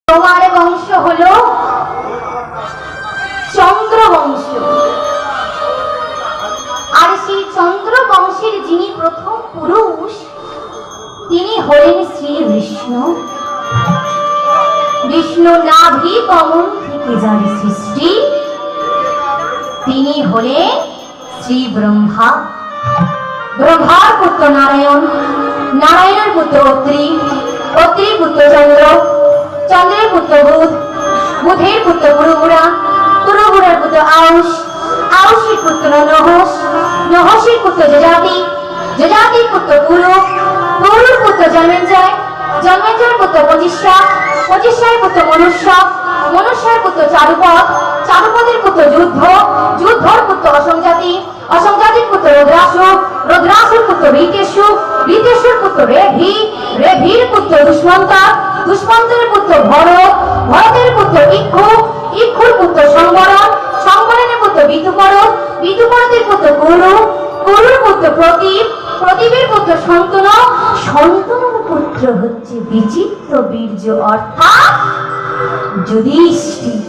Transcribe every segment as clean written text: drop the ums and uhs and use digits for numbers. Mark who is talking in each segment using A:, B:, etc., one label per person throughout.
A: তোমার বংশ হলো চন্দ্র বংশ, আর সেই চন্দ্র বংশের যিনি প্রথম পুরুষ তিনি হলেন শ্রী বিষ্ণু। বিষ্ণু নাভি কমল থেকে যার সৃষ্টি তিনি হলেন শ্রী ব্রহ্মা। ব্রহ্মার পুত্র নারায়ণ, নারায়ণের পুত্র অত্রি, অত্রির পুত্র চন্দ্র, চন্দ্রের পুত্র বুধ, বুধের পুত্র পুরুগুড়া, পুরুগুড়ার পুত্র আউশ, আউশের পুত্র নহস, নহসের পুত্র যজাতি, যজাতির পুত্র পুরু, পুরুর পুত্র জন্মেঞ্জয়, জন্মেঞ্জয়ের পুত্র পজিষ্যা, পজিষ্যার পুত্র মনুষ্য, মনুষ্যের পুত্র চারুপদ, চারুপদের পুত্র যুদ্ধ, যুদ্ধর পুত্র অসংজাতি, অসংজাতির পুত্র রুদ্রাসু, রুদ্রাসুর পুত্র ঋতেশু, ঋতেশুর পুত্র রেভি, রেভির পুত্র দুষ্মন্ত, দুষ্মন্তের পুত্র ভরত, ভরতের পুত্র ইক্ষু, ইক্ষুর পুত্র সংবরণ, সংবরণের পুত্র বিদুপরত, বিদুপরতের পুত্র কুরু, কুরুর পুত্র প্রদীপ, প্রদীপের পুত্র শন্তনু, শন্তনুর পুত্র হচ্ছে বিচিত্র বীর্য অর্থাৎ যুধিষ্ঠির।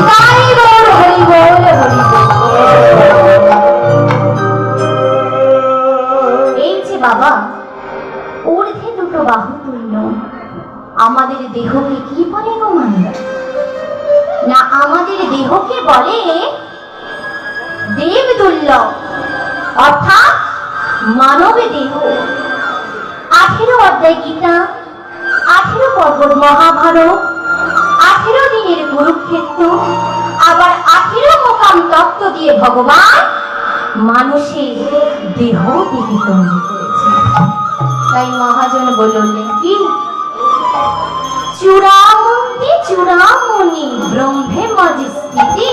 A: হরি বল হরি বল হরি বল। এই যে বাবা ঊর্ধ্বে দুটো বাহু তুল্য আমাদের দেহকে কি বলে গো মায়েরা? না, আমাদের দেহকে বলে দেবতুল্য অর্থাৎ মানব দেহ। 18 অধ্যায় গীতা, 18 পর্বত মহাভারত, 18 দিনের কুরুক্ষেত্র, আবার 18 মোকাম তত্ত্ব দিয়ে ভগবান মানুষের দেহ দিকে তৈরি করেছে। তাই মহাজন বললেন কি, চূড়ামন্তি চূড়ামণি ব্রহ্মে মাঝে স্থিতি,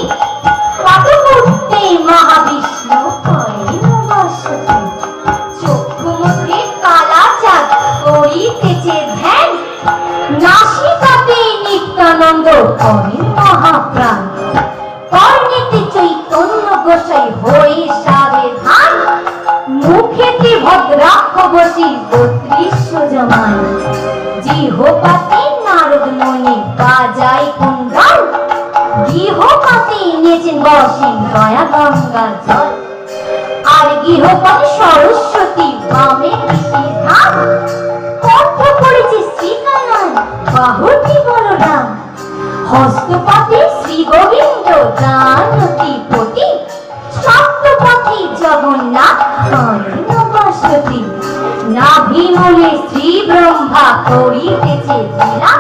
A: পাদমূর্তে মহাবিষ্ণু করে নমস্তে, চক্ষু মুখে কালা চাঁদ করিতেছে ধ্যান, নাসিকাতে নিত্যানন্দ করে মহাপ্রাণ, কর্ণেতে চৈতন্য গোসাই হয়ে সাবেধান, মুখেতে ভদ্রাক্ষ বসি 32 জমান, জিহ্বাতে নারদ মুনি বাজায় কুণ্ডল, গৃহপাতে এনেছেন বসে দয়া গঙ্গা জল, আর গৃহপাতে সরস্বতী বামে ধাম, কণ্ঠ করেছে শ্রীকানন বাহুতি বলরাম, হস্তপাতে শ্রী গোবিন্দ জানকীপতি, সপ্তপথে জগন্নাথ করে নমস্তে, নাভিমূলে শ্রী ব্রহ্মা করিতেছে লীলা,